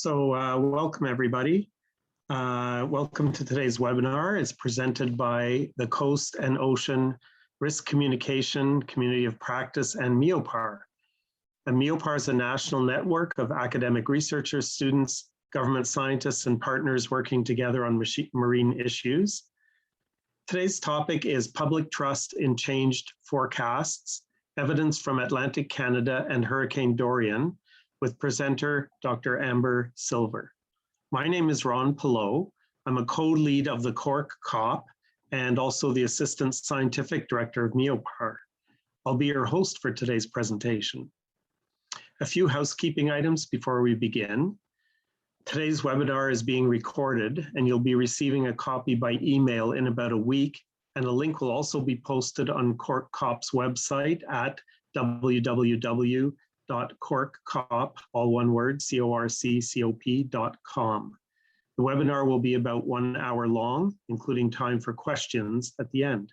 Welcome everybody. Welcome to today's webinar. It's presented by the Coast and Ocean Risk Communication Community of Practice and MEOPAR. And MEOPAR is a national network of academic researchers, students, government scientists, and partners working together on marine issues. Today's topic is Public Trust in Changed Forecasts, Evidence from Atlantic Canada and Hurricane Dorian, with presenter Dr. Amber Silver. My name is Ron Pillow. I'm a co-lead of the Cork COP and also the Assistant Scientific Director of MEOPAR. I'll be your host for today's presentation. A few housekeeping items before we begin. Today's webinar is being recorded and you'll be receiving a copy by email in about a week, and a link will also be posted on Cork COP's website at www.corkcop, all one word, corccop.com. The webinar will be about 1 hour long, including time for questions at the end.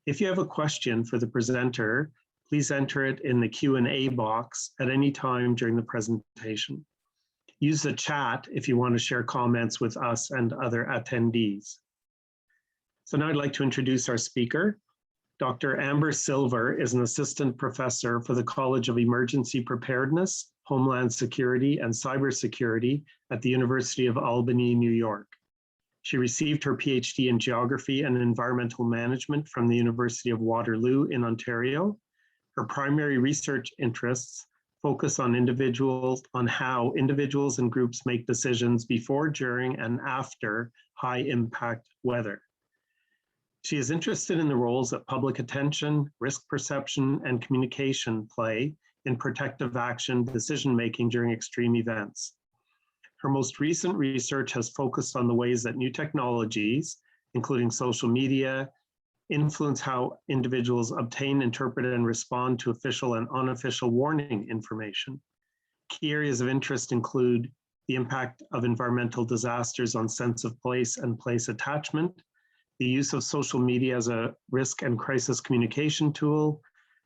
If you have a question for the presenter, please enter it in the Q&A box at any time during the presentation. Use the chat if you want to share comments with us and other attendees. So now I'd like to introduce our speaker. Dr. Amber Silver is an assistant professor for the College of Emergency Preparedness, Homeland Security, and Cybersecurity at the University of Albany, New York. She received her PhD in Geography and Environmental Management from the University of Waterloo in Ontario. Her primary research interests focus on how individuals and groups make decisions before, during, and after high-impact weather. She is interested in the roles that public attention, risk perception, and communication play in protective action decision-making during extreme events. Her most recent research has focused on the ways that new technologies, including social media, influence how individuals obtain, interpret, and respond to official and unofficial warning information. Key areas of interest include the impact of environmental disasters on sense of place and place attachment, the use of social media as a risk and crisis communication tool,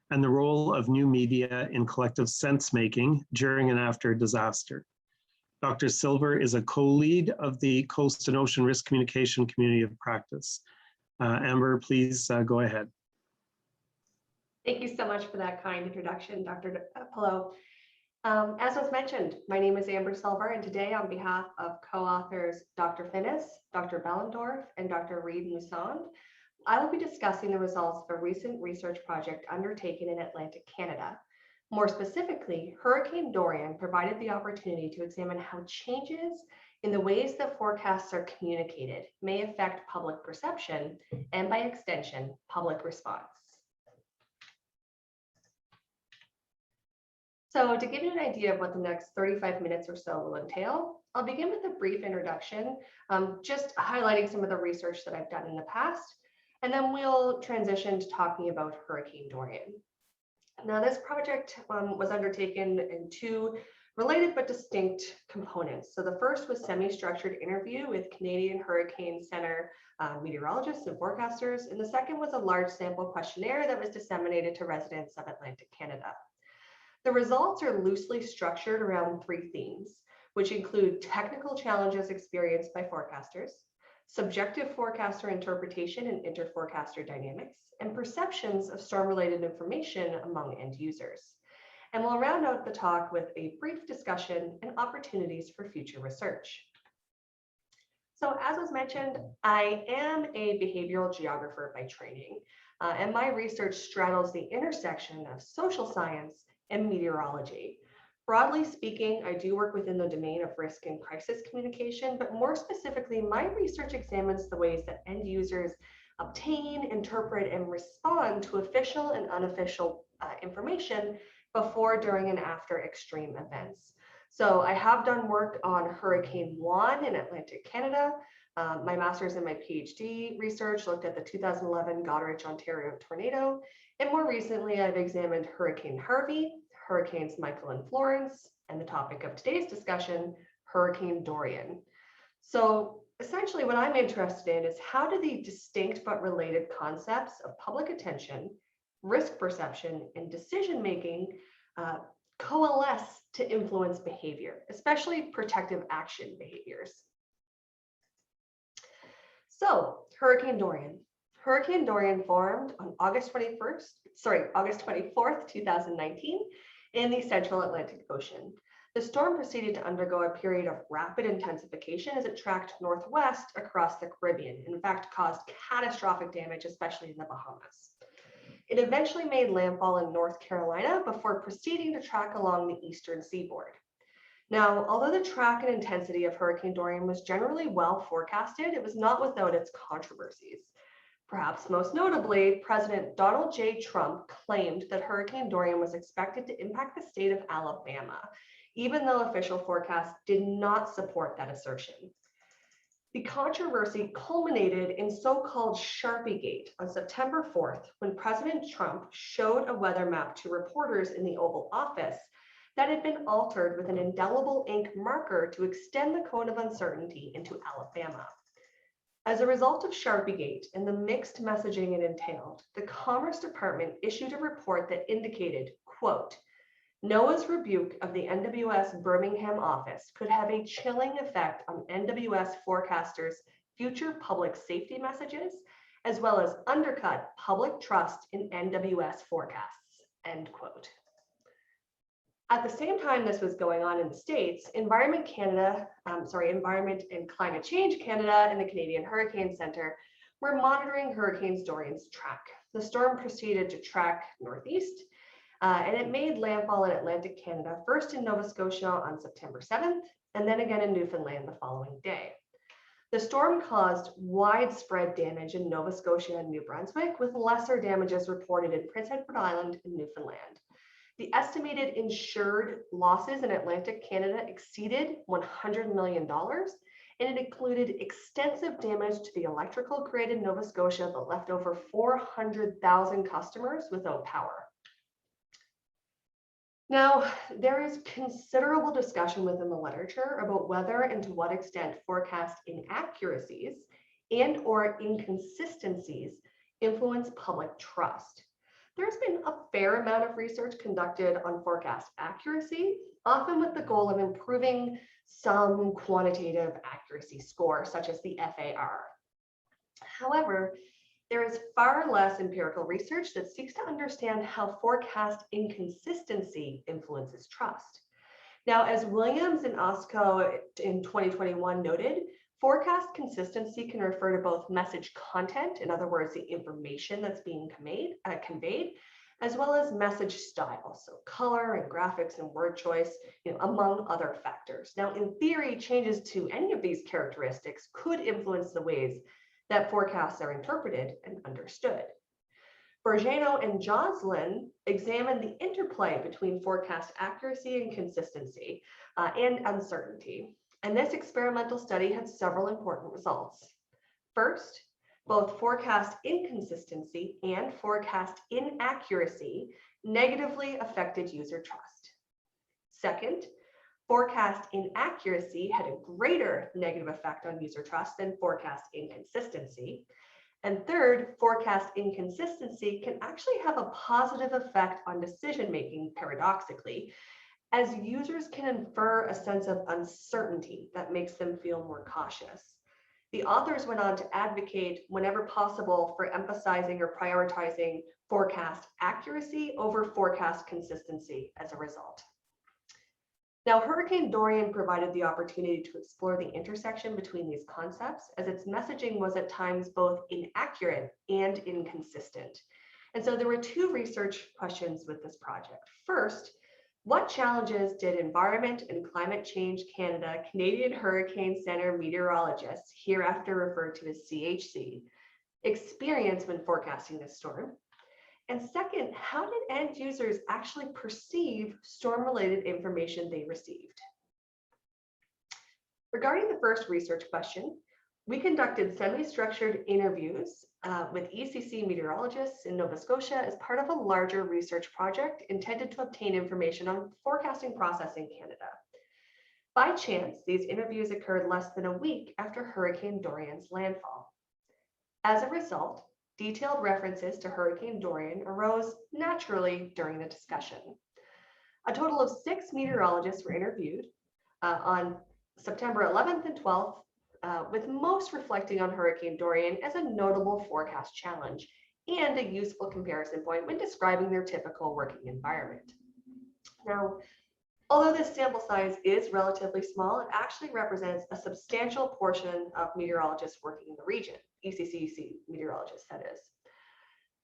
and the role of new media in collective sense-making during and after a disaster. Dr. Silver is a co-lead of the Coast and Ocean Risk Communication Community of Practice. Amber, please go ahead. Thank you so much for that kind introduction, Dr. Pillow. As was mentioned, my name is Amber Silver, and today on behalf of co-authors Dr. Finnis, Dr. Behlendorf, and Dr. Reid-Mussond, I will be discussing the results of a recent research project undertaken in Atlantic Canada. More specifically, Hurricane Dorian provided the opportunity to examine how changes in the ways that forecasts are communicated may affect public perception and, by extension, public response. So to give you an idea of what the next 35 minutes or so will entail, I'll begin with a brief introduction, just highlighting some of the research that I've done in the past, and then we'll transition to talking about Hurricane Dorian. Now, this project was undertaken in two related but distinct components. So the first was semi-structured interview with Canadian Hurricane Center meteorologists and forecasters, and the second was a large sample questionnaire that was disseminated to residents of Atlantic Canada. The results are loosely structured around three themes, which include technical challenges experienced by forecasters, subjective forecaster interpretation and inter-forecaster dynamics, and perceptions of storm-related information among end users. And we'll round out the talk with a brief discussion and opportunities for future research. So as was mentioned, I am a behavioral geographer by training, and my research straddles the intersection of social science and meteorology. Broadly speaking, I do work within the domain of risk and crisis communication, but more specifically, my research examines the ways that end users obtain, interpret, and respond to official and unofficial information before, during, and after extreme events. So I have done work on Hurricane MUN in Atlantic Canada. My master's and my PhD research looked at the 2011 Goderich, Ontario tornado. And more recently, I've examined Hurricane Harvey, Hurricanes Michael and Florence, and the topic of today's discussion, Hurricane Dorian. So essentially what I'm interested in is how do the distinct but related concepts of public attention, risk perception, and decision-making coalesce to influence behavior, especially protective action behaviors. So, Hurricane Dorian. Hurricane Dorian formed on August 24th, 2019 in the central Atlantic Ocean. The storm proceeded to undergo a period of rapid intensification as it tracked northwest across the Caribbean, and in fact caused catastrophic damage, especially in the Bahamas. It eventually made landfall in North Carolina before proceeding to track along the eastern seaboard. Now, although the track and intensity of Hurricane Dorian was generally well forecasted, it was not without its controversies. Perhaps most notably, President Donald J. Trump claimed that Hurricane Dorian was expected to impact the state of Alabama, even though official forecasts did not support that assertion. The controversy culminated in so-called Sharpiegate on September 4th, when President Trump showed a weather map to reporters in the Oval Office that had been altered with an indelible ink marker to extend the cone of uncertainty into Alabama. As a result of Sharpiegate and the mixed messaging it entailed, the Commerce Department issued a report that indicated, quote, NOAA's rebuke of the NWS Birmingham office could have a chilling effect on NWS forecasters' future public safety messages, as well as undercut public trust in NWS forecasts, end quote. At the same time this was going on in the States, Environment and Climate Change Canada and the Canadian Hurricane Center were monitoring Hurricane Dorian's track. The storm proceeded to track northeast, and it made landfall in Atlantic Canada, first in Nova Scotia on September 7th, and then again in Newfoundland the following day. The storm caused widespread damage in Nova Scotia and New Brunswick, with lesser damages reported in Prince Edward Island and Newfoundland. The estimated insured losses in Atlantic Canada exceeded $100 million, and it included extensive damage to the electrical grid in Nova Scotia that left over 400,000 customers without power. Now, there is considerable discussion within the literature about whether and to what extent forecast inaccuracies and or inconsistencies influence public trust. There's been a fair amount of research conducted on forecast accuracy, often with the goal of improving some quantitative accuracy score, such as the FAR. However, there is far less empirical research that seeks to understand how forecast inconsistency influences trust. Now, as Williams and Osco in 2021 noted, forecast consistency can refer to both message content, in other words, the information that's being conveyed, as well as message style, so color and graphics and word choice, among other factors. Now, in theory, changes to any of these characteristics could influence the ways that forecasts are interpreted and understood. Bergeno and Joslin examined the interplay between forecast accuracy and consistency and uncertainty. And this experimental study had several important results. First, both forecast inconsistency and forecast inaccuracy negatively affected user trust. Second, forecast inaccuracy had a greater negative effect on user trust than forecast inconsistency. And third, forecast inconsistency can actually have a positive effect on decision-making, paradoxically, as users can infer a sense of uncertainty that makes them feel more cautious. The authors went on to advocate, whenever possible, for emphasizing or prioritizing forecast accuracy over forecast consistency as a result. Now, Hurricane Dorian provided the opportunity to explore the intersection between these concepts, as its messaging was at times both inaccurate and inconsistent. And so there were two research questions with this project. First, what challenges did Environment and Climate Change Canada Canadian Hurricane Center meteorologists, hereafter referred to as CHC, experience when forecasting this storm? And second, how did end users actually perceive storm-related information they received? Regarding the first research question, we conducted semi-structured interviews with ECC meteorologists in Nova Scotia as part of a larger research project intended to obtain information on forecasting process in Canada. By chance, these interviews occurred less than a week after Hurricane Dorian's landfall. As a result, detailed references to Hurricane Dorian arose naturally during the discussion. A total of 6 meteorologists were interviewed on September 11th and 12th, with most reflecting on Hurricane Dorian as a notable forecast challenge and a useful comparison point when describing their typical working environment. Now, although this sample size is relatively small, it actually represents a substantial portion of meteorologists working in the region, ECCC meteorologists, that is.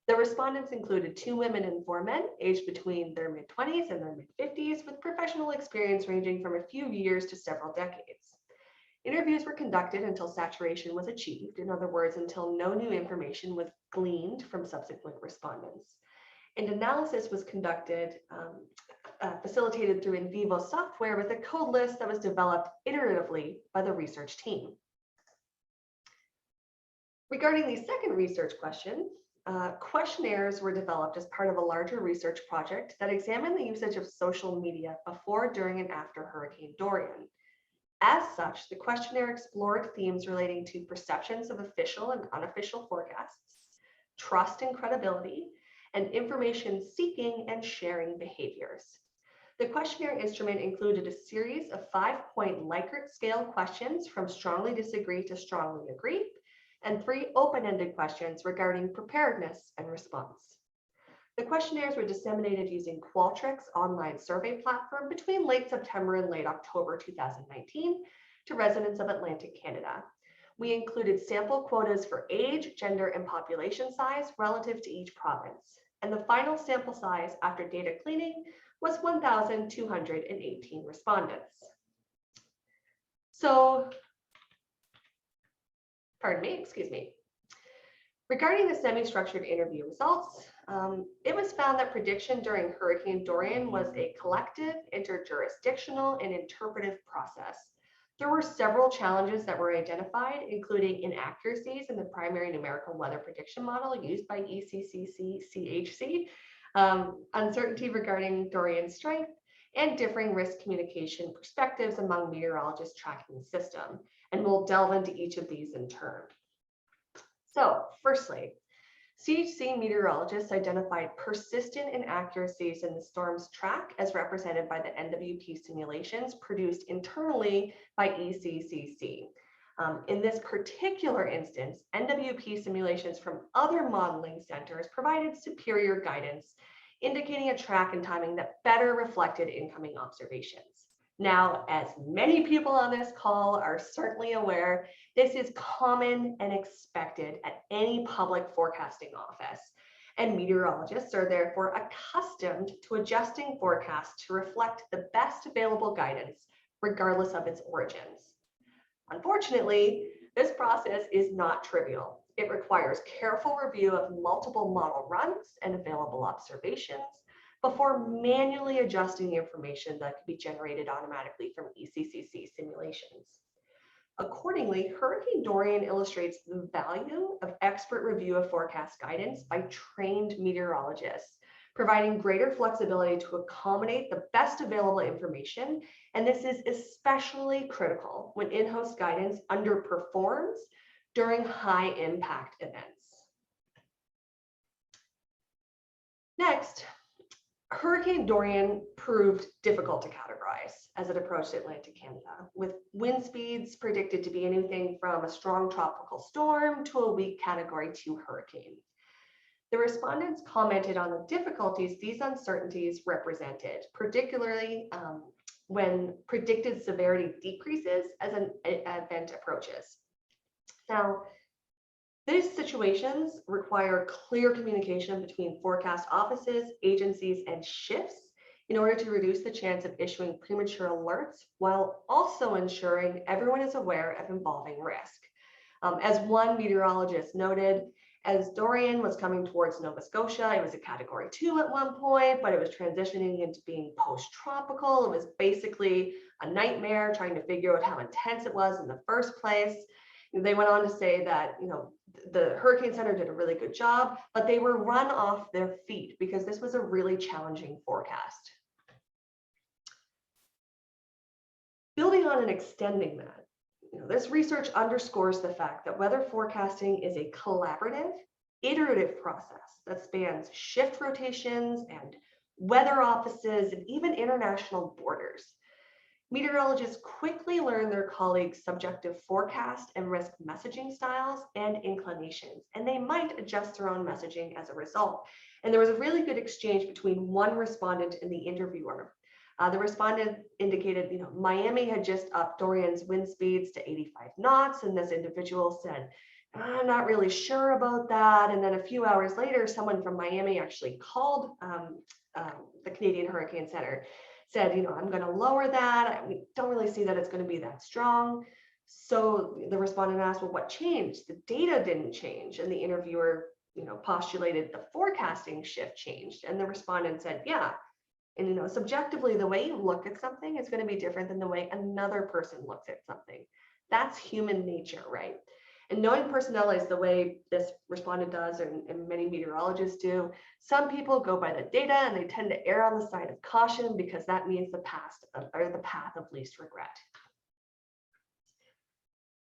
The respondents included 2 women and 4 men, aged between their mid-20s and their mid-50s, with professional experience ranging from a few years to several decades. Interviews were conducted until saturation was achieved, in other words, until no new information was gleaned from subsequent respondents. And analysis was conducted, facilitated through in vivo software with a code list that was developed iteratively by the research team. Regarding the second research question, questionnaires were developed as part of a larger research project that examined the usage of social media before, during, and after Hurricane Dorian. As such, the questionnaire explored themes relating to perceptions of official and unofficial forecasts, trust and credibility, and information seeking and sharing behaviors. The questionnaire instrument included a series of 5-point Likert scale questions from strongly disagree to strongly agree, and 3 open-ended questions regarding preparedness and response. The questionnaires were disseminated using Qualtrics' online survey platform between late September and late October 2019 to residents of Atlantic Canada. We included sample quotas for age, gender, and population size relative to each province. And the final sample size after data cleaning was 1,218 respondents. Regarding the semi-structured interview results, it was found that prediction during Hurricane Dorian was a collective, interjurisdictional, and interpretive process. There were several challenges that were identified, including inaccuracies in the primary numerical weather prediction model used by ECCC-CHC, uncertainty regarding Dorian's strength, and differing risk communication perspectives among meteorologists tracking the system. And we'll delve into each of these in turn. So, firstly, CHC meteorologists identified persistent inaccuracies in the storm's track as represented by the NWP simulations produced internally by ECCC. In this particular instance, NWP simulations from other modeling centers provided superior guidance, indicating a track and timing that better reflected incoming observations. Now, as many people on this call are certainly aware, this is common and expected at any public forecasting office, and meteorologists are therefore accustomed to adjusting forecasts to reflect the best available guidance, regardless of its origins. Unfortunately, this process is not trivial. It requires careful review of multiple model runs and available observations before manually adjusting the information that can be generated automatically from ECCC simulations. Accordingly, Hurricane Dorian illustrates the value of expert review of forecast guidance by trained meteorologists, providing greater flexibility to accommodate the best available information. And this is especially critical when in-house guidance underperforms during high impact events. Next, Hurricane Dorian proved difficult to categorize as it approached Atlantic Canada, with wind speeds predicted to be anything from a strong tropical storm to a weak Category 2 hurricane. The respondents commented on the difficulties these uncertainties represented, particularly when predicted severity decreases as an event approaches. Now, these situations require clear communication between forecast offices, agencies, and shifts in order to reduce the chance of issuing premature alerts while also ensuring everyone is aware of involving risk. As one meteorologist noted, as Dorian was coming towards Nova Scotia, it was a Category 2 at one point, but it was transitioning into being post-tropical. It was basically a nightmare trying to figure out how intense it was in the first place. They went on to say that, the Hurricane Center did a really good job, but they were run off their feet because this was a really challenging forecast. Building on and extending that, this research underscores the fact that weather forecasting is a collaborative, iterative process that spans shift rotations and weather offices, and even international borders. Meteorologists quickly learn their colleagues' subjective forecast and risk messaging styles and inclinations, and they might adjust their own messaging as a result. And there was a really good exchange between one respondent and the interviewer. The respondent indicated, Miami had just upped Dorian's wind speeds to 85 knots, and this individual said, I'm not really sure about that. And then a few hours later, someone from Miami actually called the Canadian Hurricane Center, said, I'm going to lower that. We don't really see that it's going to be that strong. So the respondent asked, well, what changed? The data didn't change. And the interviewer, postulated the forecasting shift changed. And the respondent said, yeah. And, subjectively, the way you look at something is going to be different than the way another person looks at something. That's human nature, right? And knowing personalities the way this respondent does, and many meteorologists do, some people go by the data and they tend to err on the side of caution because that means the path of least regret.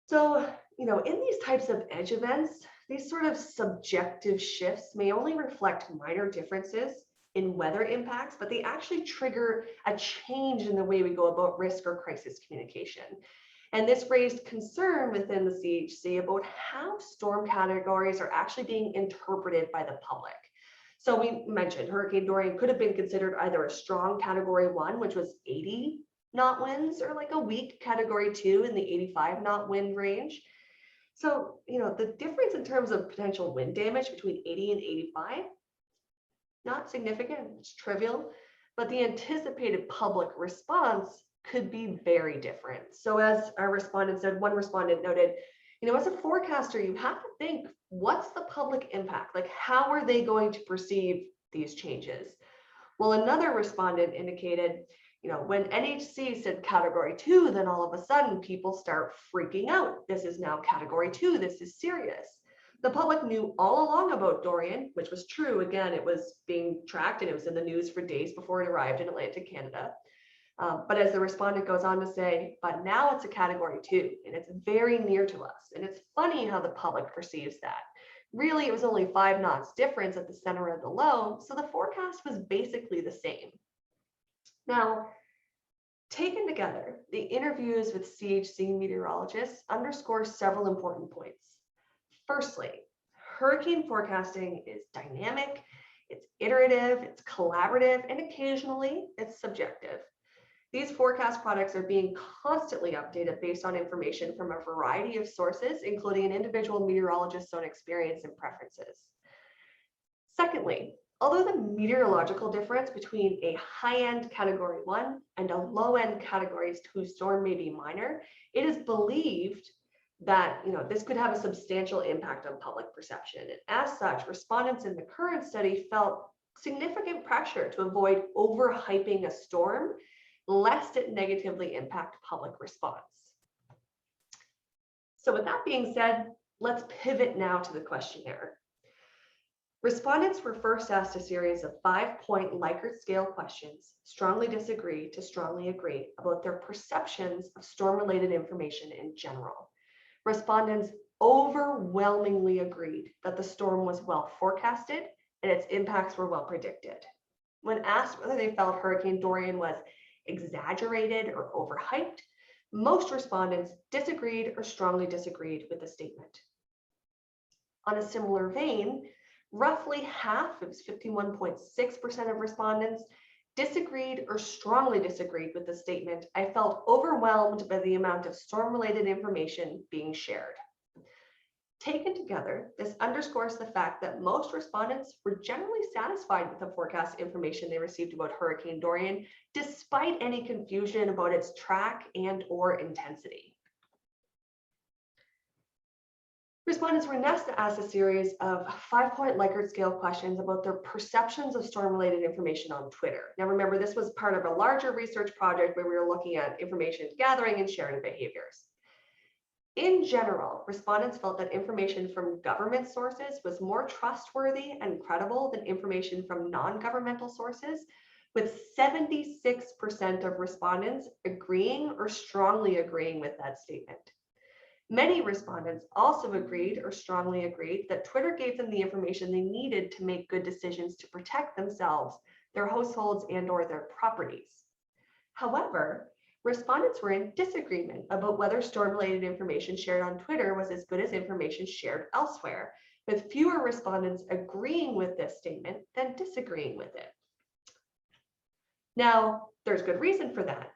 So, in these types of edge events, these sort of subjective shifts may only reflect minor differences in weather impacts, but they actually trigger a change in the way we go about risk or crisis communication. And this raised concern within the CHC about how storm categories are actually being interpreted by the public. So we mentioned Hurricane Dorian could have been considered either a strong Category 1, which was 80 knot winds, or like a weak Category 2 in the 85 knot wind range. So, the difference in terms of potential wind damage between 80 and 85, not significant, it's trivial, but the anticipated public response could be very different. So as our respondent said, one respondent noted, as a forecaster, you have to think, what's the public impact? Like, how are they going to perceive these changes? Well, another respondent indicated, when NHC said Category 2, then all of a sudden people start freaking out. This is now Category 2, this is serious. The public knew all along about Dorian, which was true. Again, it was being tracked and it was in the news for days before it arrived in Atlantic Canada. But as the respondent goes on to say, but now it's a Category 2 and it's very near to us. And it's funny how the public perceives that. Really, it was only 5 knots difference at the center of the low, so the forecast was basically the same. Now, taken together, the interviews with CHC meteorologists underscore several important points. Firstly, hurricane forecasting is dynamic, it's iterative, it's collaborative, and occasionally it's subjective. These forecast products are being constantly updated based on information from a variety of sources, including an individual meteorologist's own experience and preferences. Secondly, although the meteorological difference between a high-end Category 1 and a low-end Category 2 storm may be minor, it is believed that this could have a substantial impact on public perception. And as such, respondents in the current study felt significant pressure to avoid overhyping a storm, lest it negatively impact public response. So with that being said, let's pivot now to the questionnaire. Respondents were first asked a series of 5-point Likert scale questions, strongly disagree to strongly agree, about their perceptions of storm-related information in general. Respondents overwhelmingly agreed that the storm was well forecasted and its impacts were well predicted. When asked whether they felt Hurricane Dorian was exaggerated or overhyped, most respondents disagreed or strongly disagreed with the statement. On a similar vein, roughly half, it was 51.6% of respondents, disagreed or strongly disagreed with the statement, I felt overwhelmed by the amount of storm-related information being shared. Taken together, this underscores the fact that most respondents were generally satisfied with the forecast information they received about Hurricane Dorian, despite any confusion about its track and/or intensity. Respondents were next asked a series of 5-point Likert scale questions about their perceptions of storm-related information on Twitter. Now remember, this was part of a larger research project where we were looking at information gathering and sharing behaviors. In general, respondents felt that information from government sources was more trustworthy and credible than information from non-governmental sources, with 76% of respondents agreeing or strongly agreeing with that statement. Many respondents also agreed or strongly agreed that Twitter gave them the information they needed to make good decisions to protect themselves, their households, and/or their properties. However, respondents were in disagreement about whether storm-related information shared on Twitter was as good as information shared elsewhere, with fewer respondents agreeing with this statement than disagreeing with it. Now, there's good reason for that.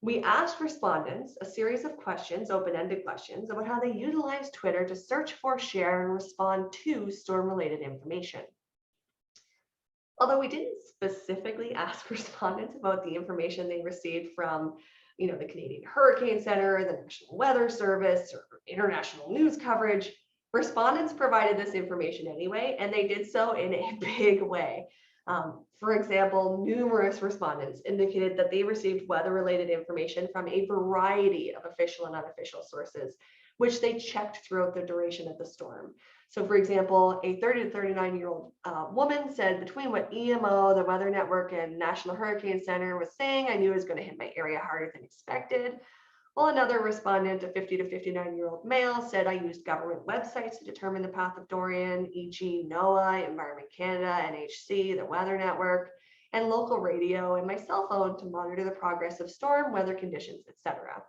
We asked respondents a series of questions, open-ended questions, about how they utilize Twitter to search for, share, and respond to storm-related information. Although we didn't specifically ask respondents about the information they received from, the Canadian Hurricane Center, the National Weather Service, or international news coverage, respondents provided this information anyway, and they did so in a big way. For example, numerous respondents indicated that they received weather-related information from a variety of official and unofficial sources, which they checked throughout the duration of the storm. So for example, a 30 to 39-year-old woman said, between what EMO, the Weather Network, and National Hurricane Center was saying, I knew it was going to hit my area harder than expected. While another respondent, a 50 to 59-year-old male, said, I used government websites to determine the path of Dorian, e.g. NOAA, Environment Canada, NHC, the Weather Network, and local radio, and my cell phone to monitor the progress of storm, weather conditions, etc.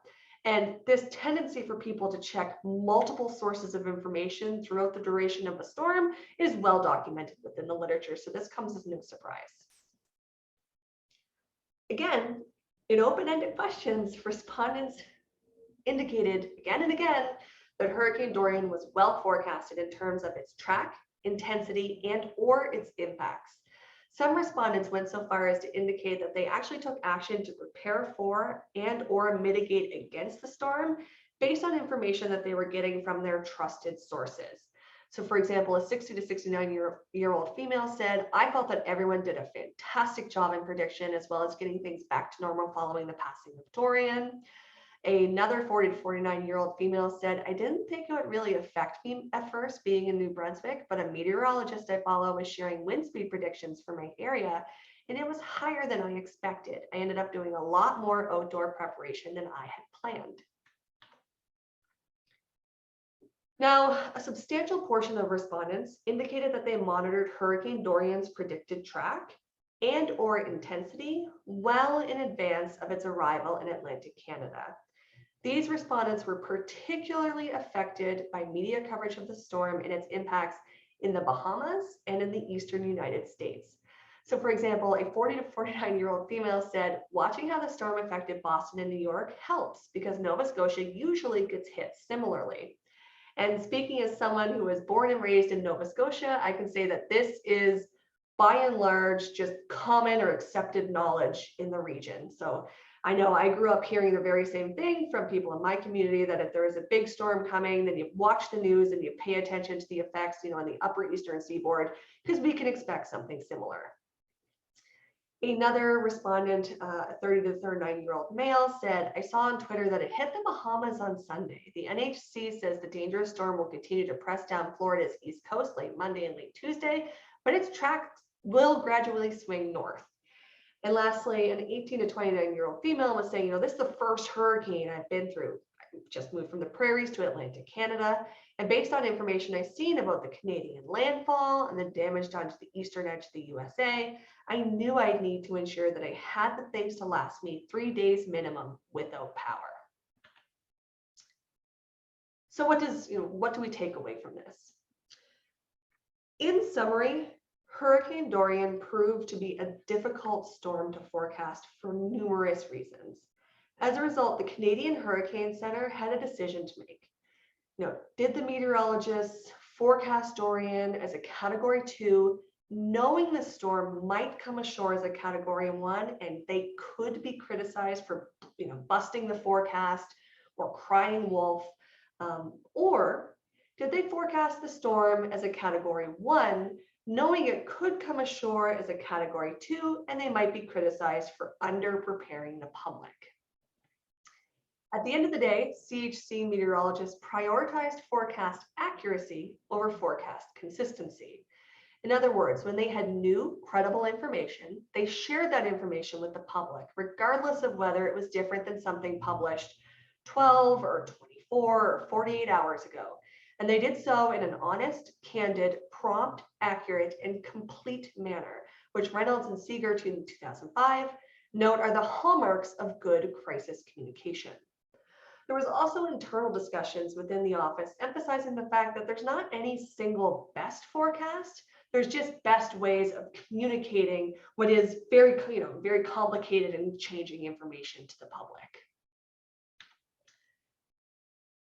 And this tendency for people to check multiple sources of information throughout the duration of a storm is well documented within the literature, so this comes as no surprise. Again, in open-ended questions, respondents indicated again and again that Hurricane Dorian was well forecasted in terms of its track, intensity, and/or its impacts. Some respondents went so far as to indicate that they actually took action to prepare for and/or mitigate against the storm based on information that they were getting from their trusted sources. So for example, a 60 to 69-year-old female said, I felt that everyone did a fantastic job in prediction as well as getting things back to normal following the passing of Dorian. Another 40 to 49-year-old female said, I didn't think it would really affect me at first being in New Brunswick, but a meteorologist I follow was sharing wind speed predictions for my area, and it was higher than I expected. I ended up doing a lot more outdoor preparation than I had planned. Now, a substantial portion of respondents indicated that they monitored Hurricane Dorian's predicted track and/or intensity well in advance of its arrival in Atlantic Canada. These respondents were particularly affected by media coverage of the storm and its impacts in the Bahamas and in the eastern United States. So for example, a 40 to 49-year-old female said, watching how the storm affected Boston and New York helps because Nova Scotia usually gets hit similarly. And speaking as someone who was born and raised in Nova Scotia, I can say that this is by and large just common or accepted knowledge in the region. So I know I grew up hearing the very same thing from people in my community, that if there is a big storm coming, then you watch the news and you pay attention to the effects, on the upper eastern seaboard, because we can expect something similar. Another respondent, a 30 to 39-year-old male, said, I saw on Twitter that it hit the Bahamas on Sunday. The NHC says the dangerous storm will continue to press down Florida's east coast late Monday and late Tuesday, but its track will gradually swing north. And lastly, an 18 to 29-year-old female was saying, this is the first hurricane I've been through. I just moved from the prairies to Atlantic Canada. And based on information I've seen about the Canadian landfall and the damage done to the eastern edge of the USA, I knew I'd need to ensure that I had the things to last me 3 days minimum without power. So what do we take away from this? In summary, Hurricane Dorian proved to be a difficult storm to forecast for numerous reasons. As a result, the Canadian Hurricane Center had a decision to make. Did the meteorologists forecast Dorian as a Category 2, knowing the storm might come ashore as a Category 1, and they could be criticized for busting the forecast or crying wolf, or did they forecast the storm as a Category 1, knowing it could come ashore as a Category 2, and they might be criticized for under-preparing the public? At the end of the day, CHC meteorologists prioritized forecast accuracy over forecast consistency. In other words, when they had new, credible information, they shared that information with the public, regardless of whether it was different than something published 12 or 24 or 48 hours ago. And they did so in an honest, candid, prompt, accurate, and complete manner, which Reynolds and Seeger in 2005 note are the hallmarks of good crisis communication. There was also internal discussions within the office emphasizing the fact that there's not any single best forecast. There's just best ways of communicating what is very, very complicated and changing information to the public.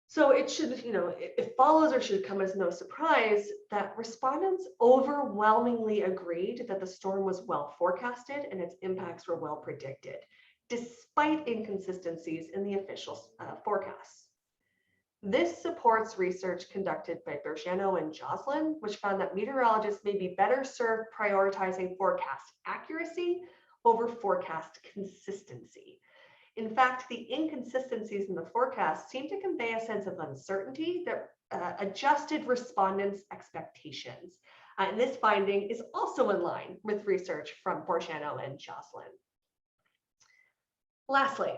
So it should, it follows or should come as no surprise that respondents overwhelmingly agreed that the storm was well forecasted and its impacts were well predicted, despite inconsistencies in the official forecasts. This supports research conducted by Bergiano and Joslin, which found that meteorologists may be better served prioritizing forecast accuracy over forecast consistency. In fact, the inconsistencies in the forecast seem to convey a sense of uncertainty that adjusted respondents' expectations. And this finding is also in line with research from Bergiano and Joslin. Lastly,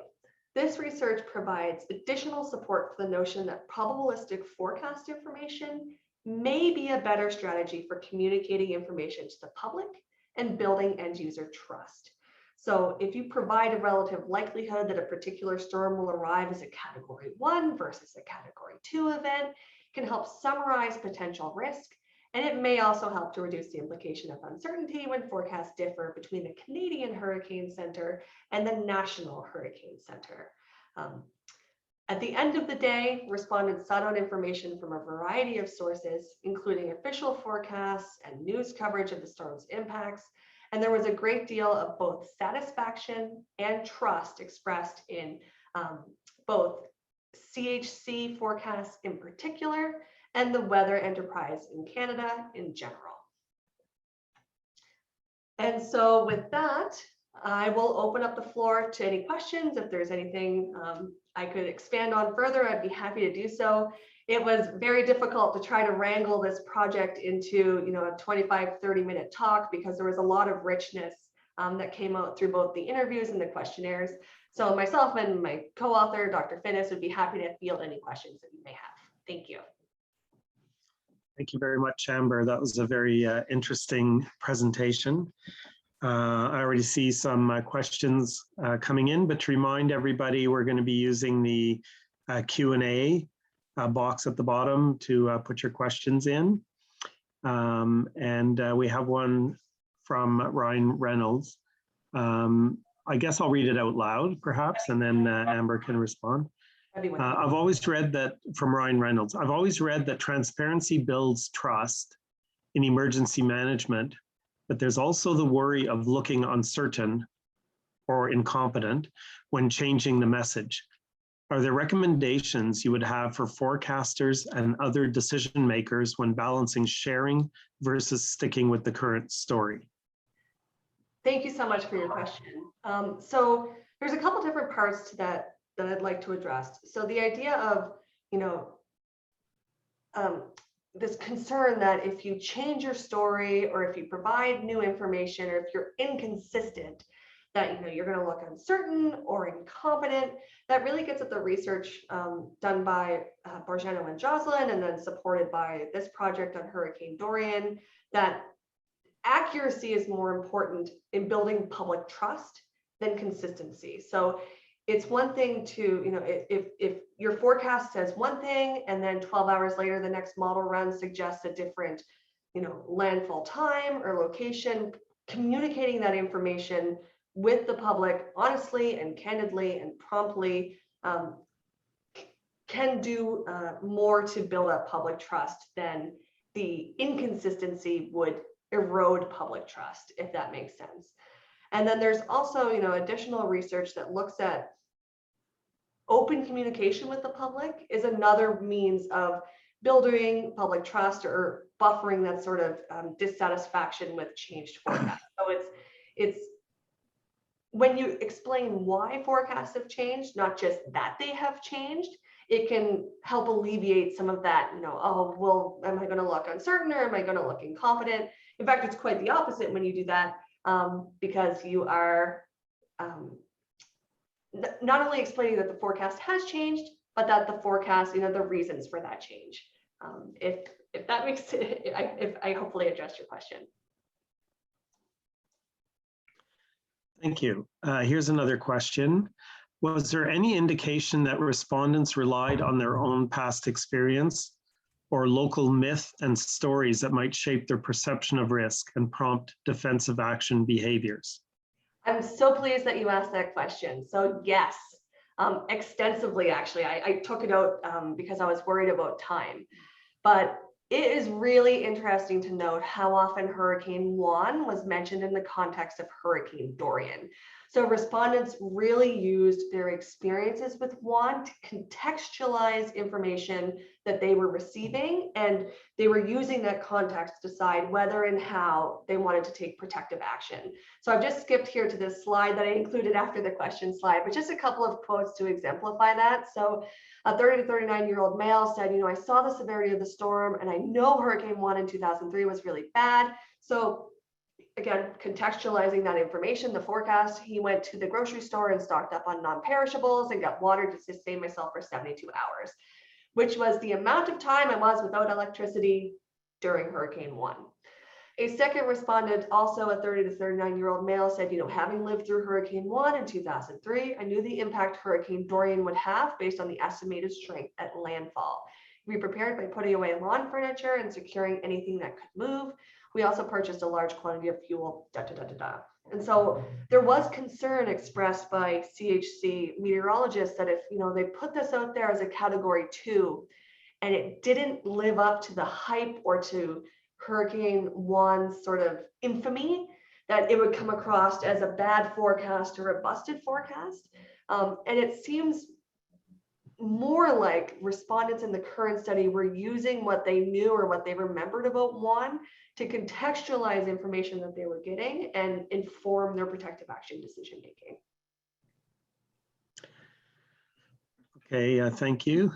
this research provides additional support for the notion that probabilistic forecast information may be a better strategy for communicating information to the public and building end user trust. So if you provide a relative likelihood that a particular storm will arrive as a Category 1 versus a Category 2 event, it can help summarize potential risk, and it may also help to reduce the implication of uncertainty when forecasts differ between the Canadian Hurricane Center and the National Hurricane Center. At the end of the day, respondents sought out information from a variety of sources, including official forecasts and news coverage of the storm's impacts. And there was a great deal of both satisfaction and trust expressed in both CHC forecasts in particular and the weather enterprise in Canada in general. And so with that, I will open up the floor to any questions. If there's anything I could expand on further, I'd be happy to do so. It was very difficult to try to wrangle this project into a 25-30 minute talk because there was a lot of richness that came out through both the interviews and the questionnaires. So myself and my co-author, Dr. Finnis, would be happy to field any questions that you may have. Thank you. Thank you very much, Amber. That was a very interesting presentation. I already see some questions coming in, but to remind everybody, we're going to be using the Q&A box at the bottom to put your questions in. We have one from Ryan Reynolds. I guess I'll read it out loud, perhaps, and then Amber can respond. I've always read that, from Ryan Reynolds, I've always read that transparency builds trust in emergency management, but there's also the worry of looking uncertain or incompetent when changing the message. Are there recommendations you would have for forecasters and other decision makers when balancing sharing versus sticking with the current story? Thank you so much for your question. So there's a couple different parts to that I'd like to address. So the idea of, this concern that if you change your story or if you provide new information or if you're inconsistent, that you're going to look uncertain or incompetent, that really gets at the research done by Bergiano and Joslin and then supported by this project on Hurricane Dorian, that accuracy is more important in building public trust than consistency. So it's one thing to, if your forecast says one thing and then 12 hours later, the next model run suggests a different, landfall time or location, communicating that information with the public honestly and candidly and promptly can do more to build up public trust than the inconsistency would erode public trust, if that makes sense. And then there's also, additional research that looks at open communication with the public is another means of building public trust or buffering that sort of dissatisfaction with changed forecasts. So it's when you explain why forecasts have changed, not just that they have changed, it can help alleviate some of that, oh, well, am I going to look uncertain or am I going to look incompetent? In fact, it's quite the opposite when you do that, because you are not only explaining that the forecast has changed, but that the forecast, the reasons for that change. If that makes it, if I hopefully addressed your question. Thank you. Here's another question. Was there any indication that respondents relied on their own past experience or local myth and stories that might shape their perception of risk and prompt defensive action behaviors? I'm so pleased that you asked that question. So yes, extensively actually. I took it out because I was worried about time. But it is really interesting to note how often Hurricane Juan was mentioned in the context of Hurricane Dorian. So respondents really used their experiences with Juan to contextualize information that they were receiving, and they were using that context to decide whether and how they wanted to take protective action. So I've just skipped here to this slide that I included after the question slide, but just a couple of quotes to exemplify that. So a 30 to 39-year-old male said, I saw the severity of the storm and I know Hurricane Juan in 2003 was really bad. So again, contextualizing that information, the forecast, he went to the grocery store and stocked up on non-perishables and got water to sustain myself for 72 hours, which was the amount of time I was without electricity during Hurricane Juan. A second respondent, also a 30 to 39-year-old male, said, having lived through Hurricane Juan in 2003, I knew the impact Hurricane Dorian would have based on the estimated strength at landfall. We prepared by putting away lawn furniture and securing anything that could move. We also purchased a large quantity of fuel, And so there was concern expressed by CHC meteorologists that if, they put this out there as a category 2 and it didn't live up to the hype or to Hurricane Juan's sort of infamy, that it would come across as a bad forecast or a busted forecast. And it seems more like respondents in the current study were using what they knew or what they remembered about Juan to contextualize information that they were getting and inform their protective action decision making. Okay, thank you.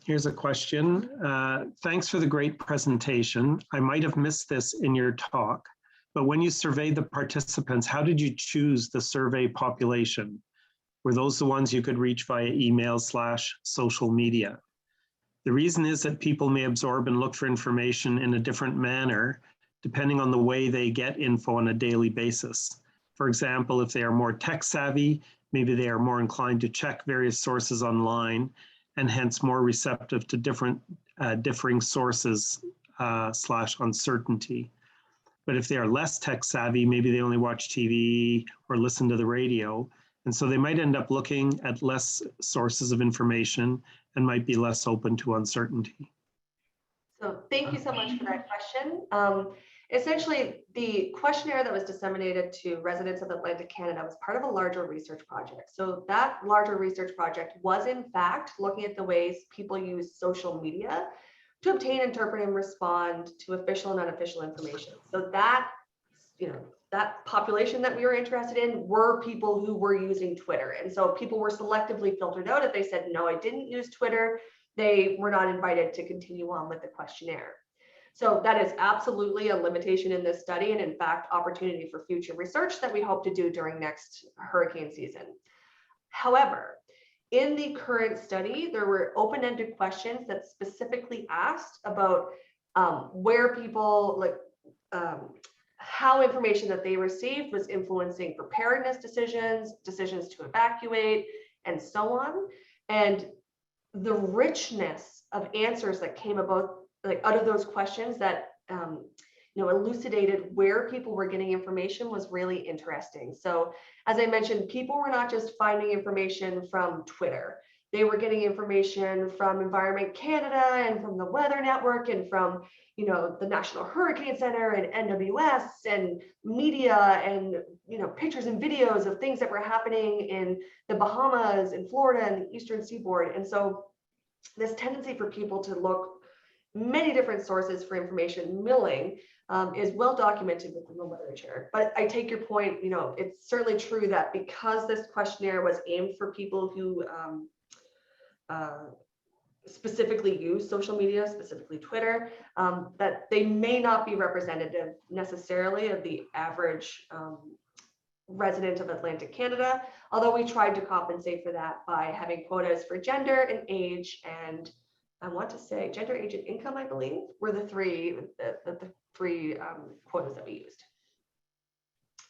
Here's a question. Thanks for the great presentation. I might have missed this in your talk, but when you surveyed the participants, how did you choose the survey population? Were those the ones you could reach via email/social media? The reason is that people may absorb and look for information in a different manner, depending on the way they get info on a daily basis. For example, if they are more tech savvy, maybe they are more inclined to check various sources online and hence more receptive to differing sources / uncertainty. But if they are less tech savvy, maybe they only watch TV or listen to the radio. And so they might end up looking at less sources of information and might be less open to uncertainty. So thank you so much for that question. Essentially, the questionnaire that was disseminated to residents of Atlantic Canada was part of a larger research project. So that larger research project was in fact looking at the ways people use social media to obtain, interpret, and respond to official and unofficial information. So that, that population that we were interested in were people who were using Twitter. And so people were selectively filtered out. If they said, no, I didn't use Twitter, they were not invited to continue on with the questionnaire. So that is absolutely a limitation in this study, and in fact, opportunity for future research that we hope to do during next hurricane season. However, in the current study, there were open-ended questions that specifically asked about where people, how information that they received was influencing preparedness decisions, decisions to evacuate, and so on. And the richness of answers that came about out of those questions that elucidated where people were getting information was really interesting. So as I mentioned, people were not just finding information from Twitter. They were getting information from Environment Canada and from the Weather Network and from the National Hurricane Center and NWS and media and pictures and videos of things that were happening in the Bahamas and Florida and the Eastern Seaboard. And so this tendency for people to look many different sources for information milling is well documented within the literature. But I take your point, it's certainly true that because this questionnaire was aimed for people who specifically use social media, specifically Twitter, that they may not be representative necessarily of the average resident of Atlantic Canada, although we tried to compensate for that by having quotas for gender and age, and I want to say gender, age, and income, I believe, were the three quotas that we used.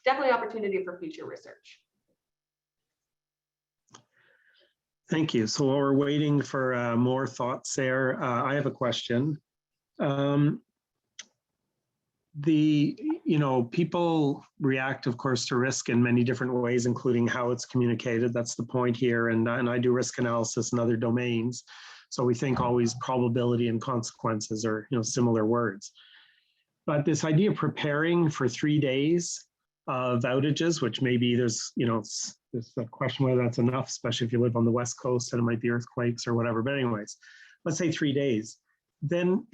definitely an opportunity for future research. Thank you. So while we're waiting for more thoughts there, I have a question. People react, of course, to risk in many different ways, including how it's communicated. That's the point here. And I do risk analysis in other domains. So we think always probability and consequences are, similar words. But this idea of preparing for 3 days of outages, which maybe there's a question whether that's enough, especially if you live on the West Coast and it might be earthquakes or whatever. But anyways, let's say 3 days. Then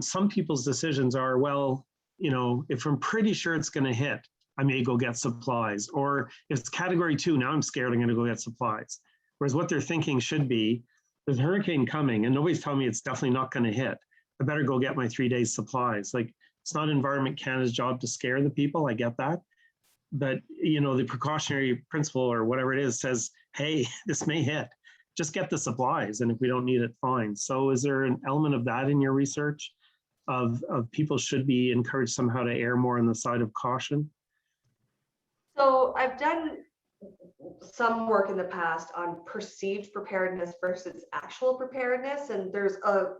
some people's decisions are, well, if I'm pretty sure it's going to hit, I may go get supplies. Or if it's category 2, now I'm scared I'm going to go get supplies. Whereas what they're thinking should be, there's a hurricane coming and nobody's telling me it's definitely not going to hit. I better go get my 3 days supplies. Like, it's not Environment Canada's job to scare the people. I get that. But, the precautionary principle or whatever it is says, hey, this may hit. Just get the supplies. And if we don't need it, fine. So is there an element of that in your research of people should be encouraged somehow to err more on the side of caution? So I've done some work in the past on perceived preparedness versus actual preparedness. And there's a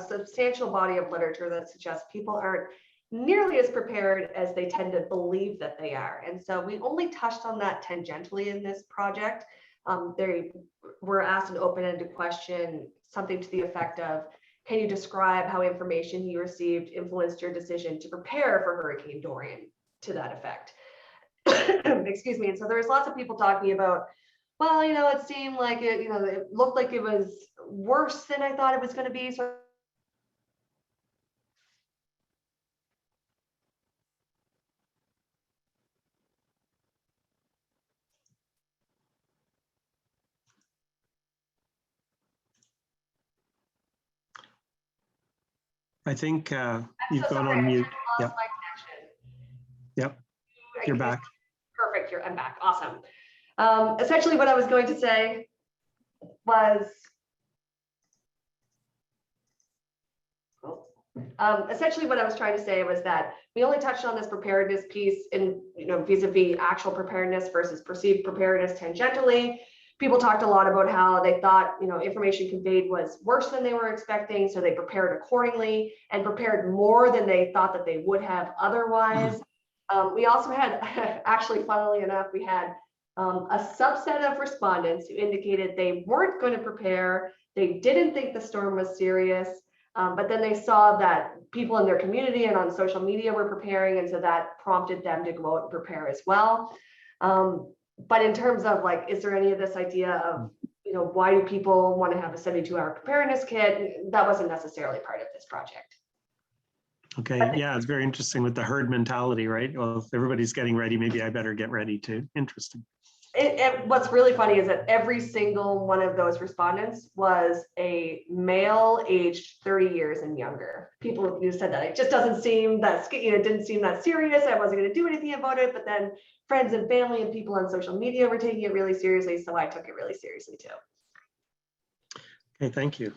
substantial body of literature that suggests people aren't nearly as prepared as they tend to believe that they are. And so we only touched on that tangentially in this project. They were asked an open-ended question, something to the effect of, can you describe how information you received influenced your decision to prepare for Hurricane Dorian, to that effect? Excuse me. And so there's lots of people talking about, well, it seemed like it looked like it was worse than I thought it was going to be. So I think you've gone on mute. Yep. My connection. Yep. You're back. Perfect. I'm back. Awesome. Essentially, what I was going to say was, that we only touched on this preparedness piece in, vis-a-vis actual preparedness versus perceived preparedness tangentially. People talked a lot about how they thought, information conveyed was worse than they were expecting, so they prepared accordingly and prepared more than they thought that they would have otherwise. We also had, actually, funnily enough, we had a subset of respondents who indicated they weren't going to prepare. They didn't think the storm was serious, but then they saw that people in their community and on social media were preparing, and so that prompted them to go out and prepare as well. But in terms of is there any of this idea of, why do people want to have a 72-hour preparedness kit? That wasn't necessarily part of this project. Okay, yeah, it's very interesting with the herd mentality, right? Well, if everybody's getting ready, maybe I better get ready too. Interesting. What's really funny is that every single one of those respondents was a male aged 30 years and younger. People who said that it just doesn't seem that, didn't seem that serious. I wasn't going to do anything about it. But then friends and family and people on social media were taking it really seriously. So I took it really seriously too. Okay, thank you.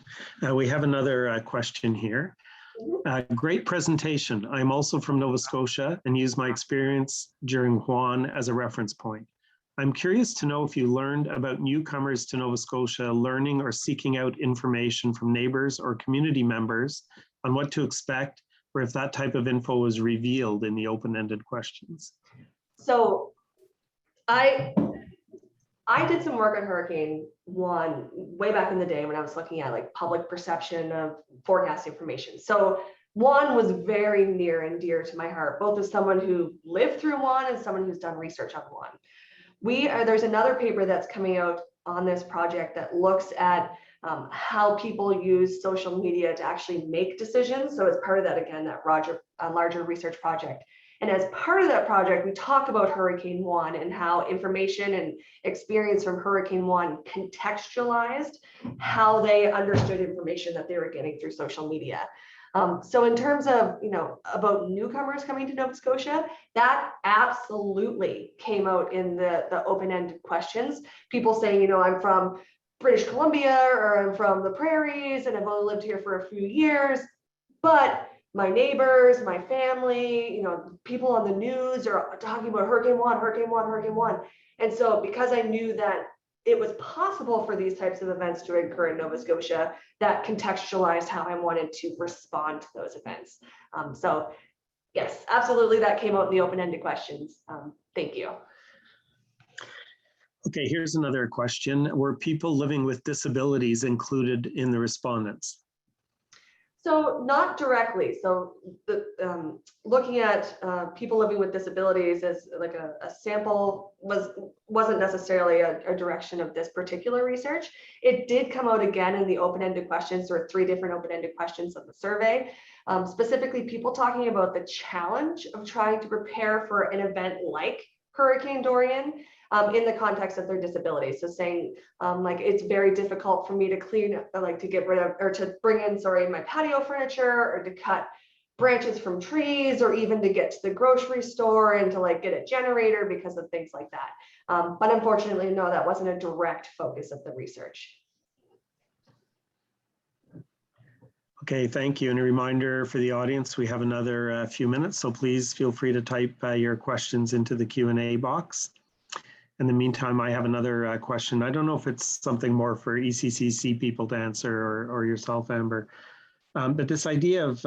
We have another question here. Great presentation. I'm also from Nova Scotia and use my experience during Juan as a reference point. I'm curious to know if you learned about newcomers to Nova Scotia learning or seeking out information from neighbors or community members on what to expect, or if that type of info was revealed in the open-ended questions. So I did some work on Hurricane One way back in the day when I was looking at public perception of forecast information. So One was very near and dear to my heart, both as someone who lived through One and someone who's done research on One. There's another paper that's coming out on this project that looks at how people use social media to actually make decisions. So as part of that, again, that larger research project. And as part of that project, we talk about Hurricane One and how information and experience from Hurricane One contextualized how they understood information that they were getting through social media. So in terms of, about newcomers coming to Nova Scotia, that absolutely came out in the open-ended questions. People saying, I'm from British Columbia or I'm from the prairies and I've only lived here for a few years. But my neighbors, my family, you know, people on the news are talking about Hurricane 1, Hurricane 1, Hurricane 1. And so because I knew that it was possible for these types of events to occur in Nova Scotia, that contextualized how I wanted to respond to those events. So yes, absolutely, that came out in the open-ended questions. Thank you. Okay, here's another question. Were people living with disabilities included in the respondents? So not directly. So looking at people living with disabilities as like a sample wasn't necessarily a direction of this particular research. It did come out again in the open-ended questions. There were 3 different open-ended questions of the survey. Specifically, people talking about the challenge of trying to prepare for an event like Hurricane Dorian in the context of their disability. So saying like, it's very difficult for me to clean, like to get rid of, or to bring in, sorry, my patio furniture, or to cut branches from trees, or even to get to the grocery store and to like get a generator because of things like that. But unfortunately, no, that wasn't a direct focus of the research. Okay, thank you. And a reminder for the audience, we have another few minutes, so please feel free to type your questions into the Q&A box. In the meantime, I have another question. I don't know if it's something more for ECCC people to answer, or yourself, Amber. But this idea of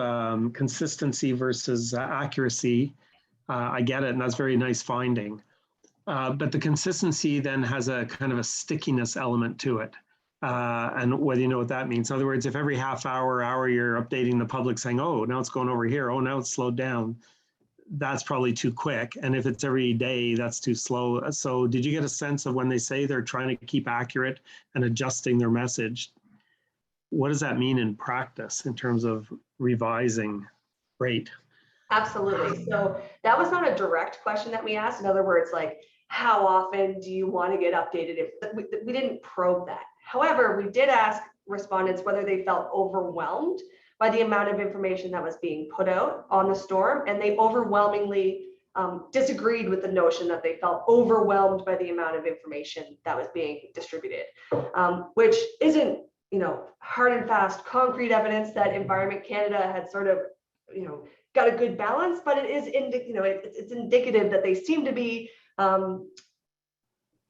consistency versus accuracy, I get it, and that's a very nice finding. But the consistency then has a kind of a stickiness element to it. And whether you know what that means. In other words, if every half hour you're updating the public saying, oh, now it's going over here, oh, now it's slowed down, that's probably too quick. And if it's every day, that's too slow. So did you get a sense of when they say they're trying to keep accurate and adjusting their message, what does that mean in practice in terms of revising rate? Absolutely. So that was not a direct question that we asked. In other words, like, how often do you want to get updated? If we didn't probe that. However, we did ask respondents whether they felt overwhelmed by the amount of information that was being put out on the storm, and they overwhelmingly disagreed with the notion that they felt overwhelmed by the amount of information that was being distributed, which isn't, you know, hard and fast concrete evidence that Environment Canada had sort of, you know, got a good balance, but it is, it's indicative that they seem to be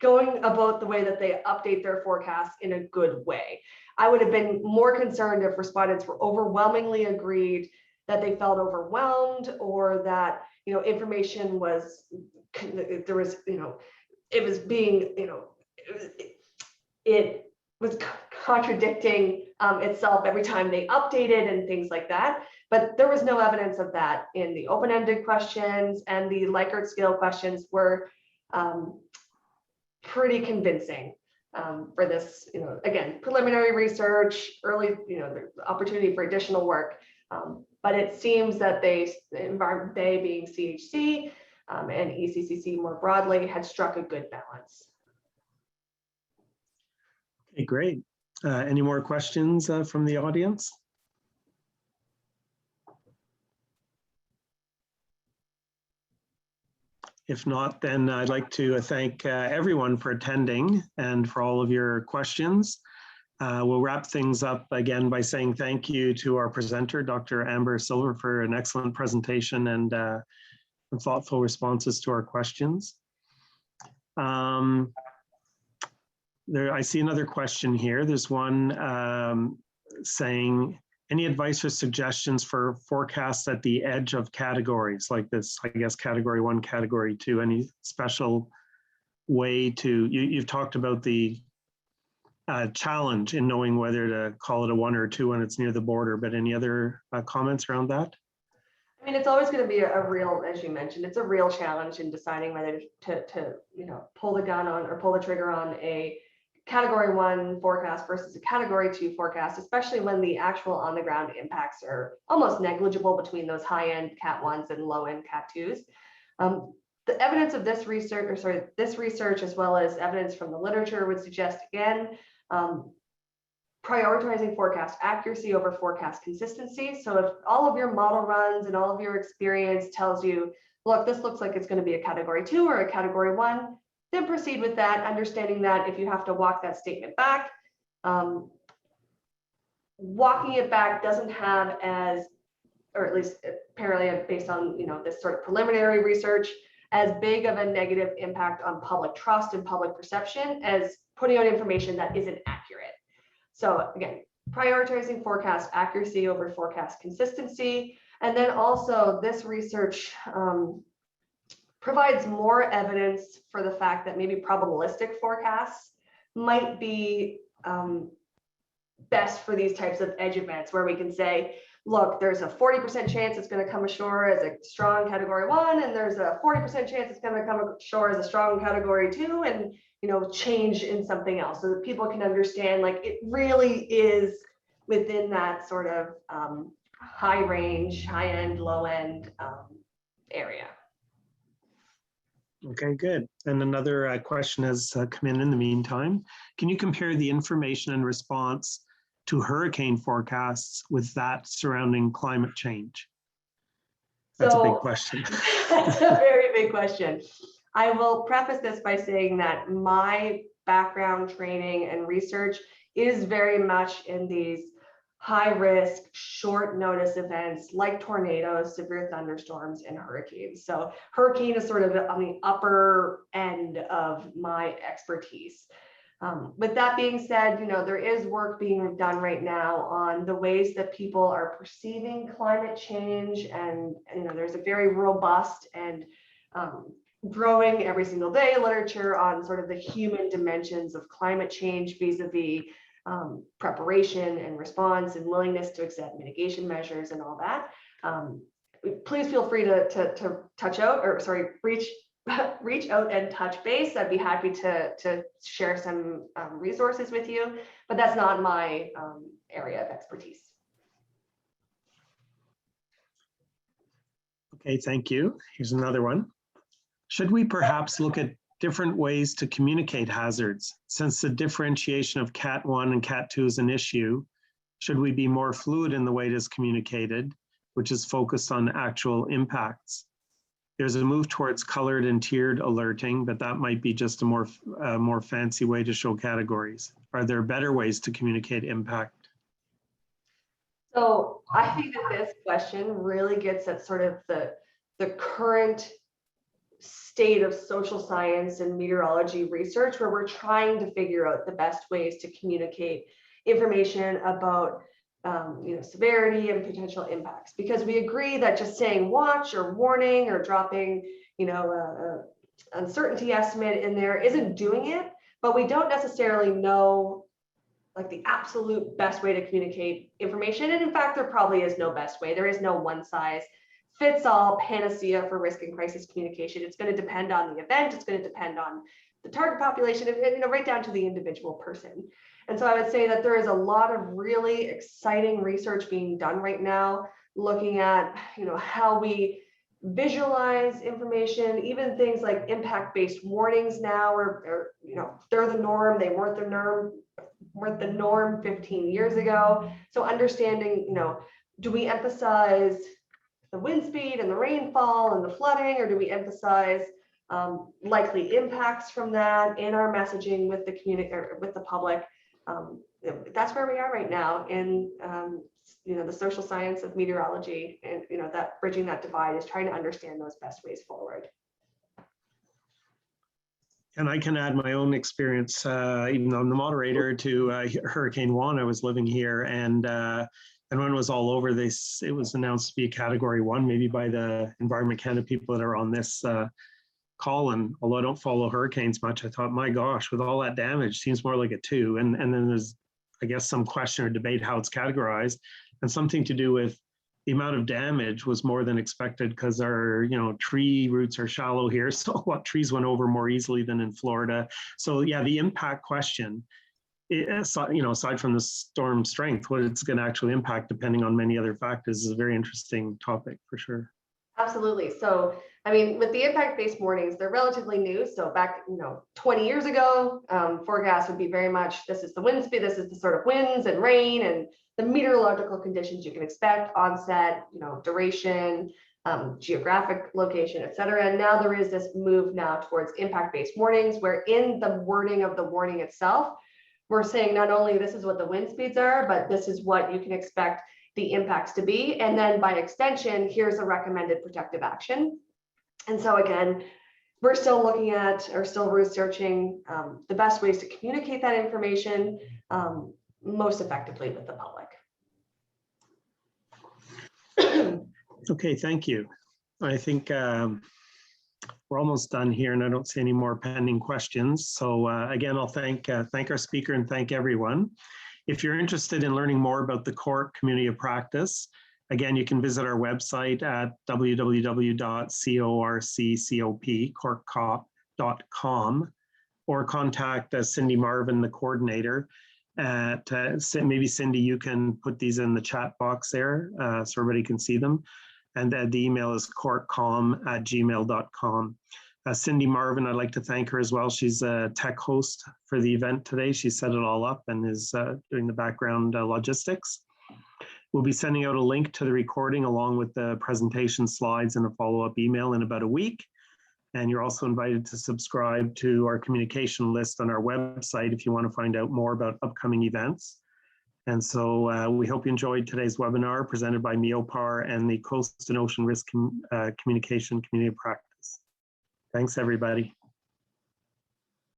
going about the way that they update their forecasts in a good way. I would have been more concerned if respondents were overwhelmingly agreed that they felt overwhelmed, or that, you know, information was, there was, you know, it was being, you know, it was contradicting itself every time they updated and things like that. But there was no evidence of that in the open-ended questions, and the Likert scale questions were pretty convincing for this, you know, again, preliminary research, early, you know, the opportunity for additional work. But it seems that they being CHC and ECCC more broadly had struck a good balance. Okay, great. Any more questions from the audience? If not, then I'd like to thank everyone for attending and for all of your questions. We'll wrap things up again by saying thank you to our presenter, Dr. Amber Silver, for an excellent presentation and thoughtful responses to our questions. I see another question here. There's one saying, any advice or suggestions for forecasts at the edge of categories like this, I guess, category 1, category 2, any special way to, you've talked about the challenge in knowing whether to call it a 1 or 2 when it's near the border, but any other comments around that? I mean, it's always going to be a real, as you mentioned, it's a real challenge in deciding whether to you know, pull the gun on or pull the trigger on a category 1 forecast versus a category 2 forecast, especially when the actual on the ground impacts are almost negligible between those high end Cat 1s and low end Cat 2s. The evidence of this research, or sorry, this research, as well as evidence from the literature, would suggest, again, prioritizing forecast accuracy over forecast consistency. So if all of your model runs and all of your experience tells you, look, this looks like it's going to be a category 2 or a category 1, then proceed with that, understanding that if you have to walk that statement back, walking it back doesn't have as or at least apparently based on this sort of preliminary research, as big of a negative impact on public trust and public perception as putting out information that isn't accurate. So again, prioritizing forecast accuracy over forecast consistency. And then also this research provides more evidence for the fact that maybe probabilistic forecasts might be best for these types of edge events, where we can say, look, there's a 40% chance it's going to come ashore as a strong category 1, and there's a 40% chance it's going to come ashore as a strong category 2, and change in something else, so that people can understand like it really is within that sort of high range, high end, low end area. Okay, good. And another question has come in the meantime. Can you compare the information and response to hurricane forecasts with that surrounding climate change? That's a big question. That's a very big question. I will preface this by saying that my background, training, and research is very much in these high risk, short notice events like tornadoes, severe thunderstorms, and hurricanes. So hurricane is sort of on the upper end of my expertise. With that being said, there is work being done right now on the ways that people are perceiving climate change, and there's a very robust and growing every single day literature on sort of the human dimensions of climate change vis-a-vis preparation and response and willingness to accept mitigation measures and all that. Please feel free to reach out and touch base. I'd be happy to share some resources with you, but that's not my area of expertise. Okay, thank you. Here's another one. Should we perhaps look at different ways to communicate hazards? Since the differentiation of Cat 1 and Cat 2 is an issue, should we be more fluid in the way it is communicated, which is focused on actual impacts? There's a move towards colored and tiered alerting, but that might be just a more fancy way to show categories. Are there better ways to communicate impact? So I think that this question really gets at sort of the current state of social science and meteorology research, where we're trying to figure out the best ways to communicate information about severity and potential impacts, because we agree that just saying watch or warning or dropping uncertainty estimate in there isn't doing it, but we don't necessarily know like the absolute best way to communicate information. And in fact, there probably is no best way. There is no one size fits all panacea for risk and crisis communication. It's going to depend on the event. It's going to depend on the target population, and right down to the individual person. And so I would say that there is a lot of really exciting research being done right now, looking at how we visualize information, even things like impact-based warnings now, or they're the norm. They weren't the norm 15 years ago. So understanding, do we emphasize the wind speed and the rainfall and the flooding, or do we emphasize likely impacts from that in our messaging with the community or with the public? That's where we are right now in the social science of meteorology, and that bridging that divide is trying to understand those best ways forward. And I can add my own experience, even though I'm the moderator, to Hurricane 1. I was living here, and when it was all over, it was announced to be a Category 1, maybe by the Environment Canada people that are on this call. And although I don't follow hurricanes much, I thought, my gosh, with all that damage, seems more like a 2. And then there's, I guess, some question or debate how it's categorized, and something to do with the amount of damage was more than expected because our tree roots are shallow here. So what trees went over more easily than in Florida. So yeah, the impact question, aside from the storm strength, what it's going to actually impact depending on many other factors is a very interesting topic for sure. Absolutely. So, I mean, with the impact-based warnings, they're relatively new. So back, 20 years ago, forecasts would be very much, this is the wind speed, this is the sort of winds and rain and the meteorological conditions you can expect, onset, duration, geographic location, et cetera. And now there is this move now towards impact-based warnings, where in the wording of the warning itself, we're saying not only this is what the wind speeds are, but this is what you can expect the impacts to be. And then by extension, here's a recommended protective action. And so again, we're still looking at or still researching the best ways to communicate that information most effectively with the public. Okay, thank you. I think we're almost done here, and I don't see any more pending questions. So again, I'll thank our speaker and thank everyone. If you're interested in learning more about the CORC Community of Practice, again, you can visit our website at www.corccop.com or contact Cindy Marvin, the coordinator. Maybe Cindy, you can put these in the chat box there so everybody can see them. And the email is corccom@gmail.com. Cindy Marvin, I'd like to thank her as well. She's a tech host for the event today. She set it all up and is doing the background logistics. We'll be sending out a link to the recording along with the presentation slides and a follow-up email in about a week. And you're also invited to subscribe to our communication list on our website if you want to find out more about upcoming events. And so we hope you enjoyed today's webinar presented by MEOPAR and the Coast and Ocean Risk Communication Community of Practice. Thanks, everybody.